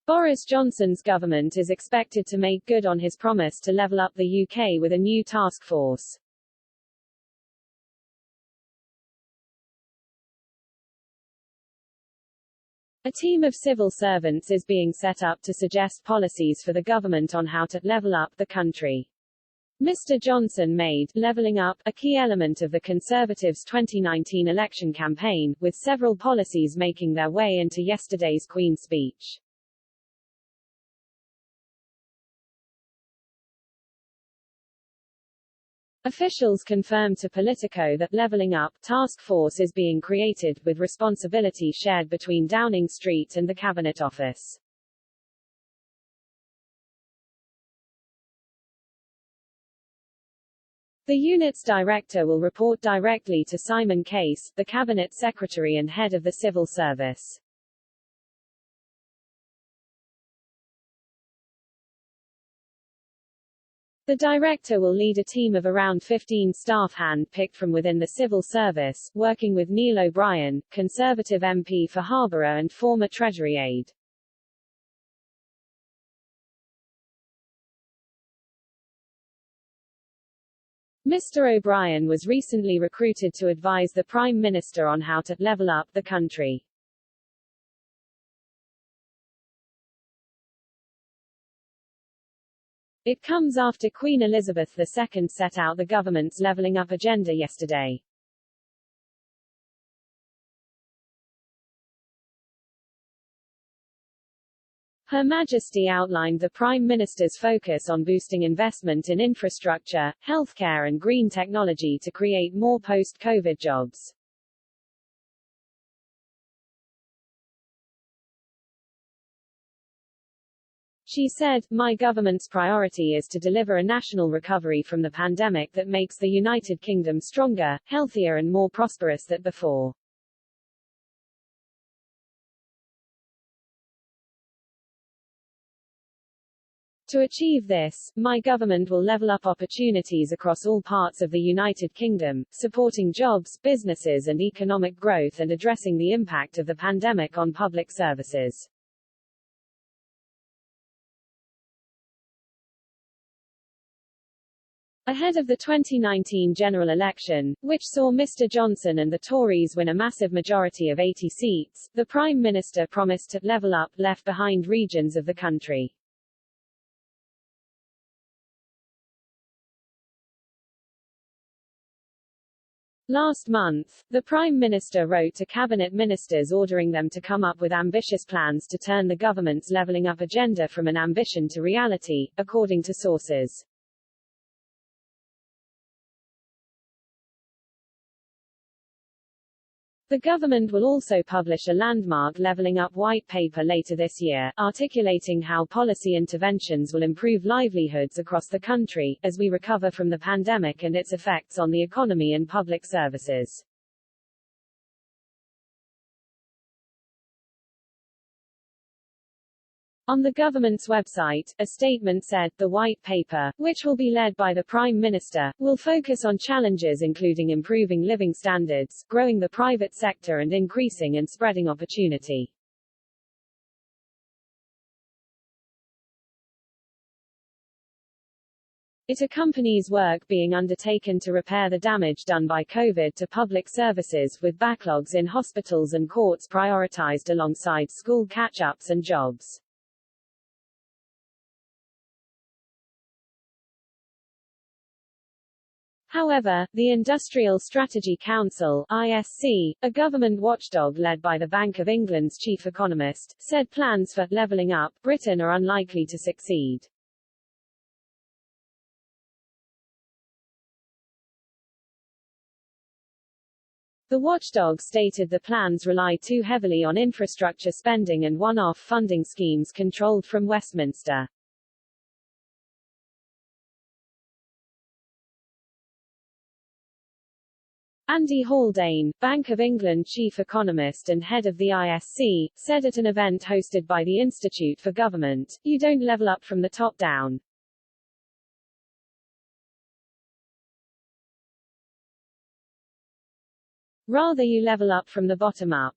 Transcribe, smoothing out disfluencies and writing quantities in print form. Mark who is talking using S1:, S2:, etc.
S1: Boris Johnson's government is expected to make good on his promise to level up the UK with a new task force. A team of civil servants is being set up to suggest policies for the government on how to level up the country. Mr. Johnson made levelling up a key element of the Conservatives' 2019 election campaign, with several policies making their way into yesterday's Queen's speech. Officials confirmed to Politico that Levelling Up task force is being created, with responsibility shared between Downing Street and the Cabinet Office. The unit's director will report directly to Simon Case, the Cabinet Secretary and head of the Civil Service. The director will lead a team of around 15 staff hand-picked from within the civil service, working with Neil O'Brien, Conservative MP for Harborough and former Treasury aide. Mr. O'Brien was recently recruited to advise the Prime Minister on how to level up the country. It comes after Queen Elizabeth II set out the government's levelling up agenda yesterday. Her Majesty outlined the Prime Minister's focus on boosting investment in infrastructure, healthcare and green technology to create more post-COVID jobs. She said, "My government's priority is to deliver a national recovery from the pandemic that makes the United Kingdom stronger, healthier and more prosperous than before." To achieve this, my government will level up opportunities across all parts of the United Kingdom, supporting jobs, businesses and economic growth and addressing the impact of the pandemic on public services. Ahead of the 2019 general election, which saw Mr. Johnson and the Tories win a massive majority of 80 seats, the Prime Minister promised to level up left-behind regions of the country. Last month, the Prime Minister wrote to Cabinet Ministers ordering them to come up with ambitious plans to turn the government's levelling up agenda from an ambition to reality, according to sources. The government will also publish a landmark levelling up white paper later this year, articulating how policy interventions will improve livelihoods across the country, as we recover from the pandemic and its effects on the economy and public services. On the government's website, a statement said, "The White Paper, which will be led by the Prime Minister, will focus on challenges including improving living standards, growing the private sector and increasing and spreading opportunity." It accompanies work being undertaken to repair the damage done by COVID to public services, with backlogs in hospitals and courts prioritized alongside school catch-ups and jobs. However, the Industrial Strategy Council (ISC), a government watchdog led by the Bank of England's chief economist, said plans for levelling up Britain are unlikely to succeed. The watchdog stated the plans rely too heavily on infrastructure spending and one-off funding schemes controlled from Westminster. Andy Haldane, Bank of England chief economist and head of the ISC, said at an event hosted by the Institute for Government, "You don't level up from the top down. Rather you level up from the bottom up."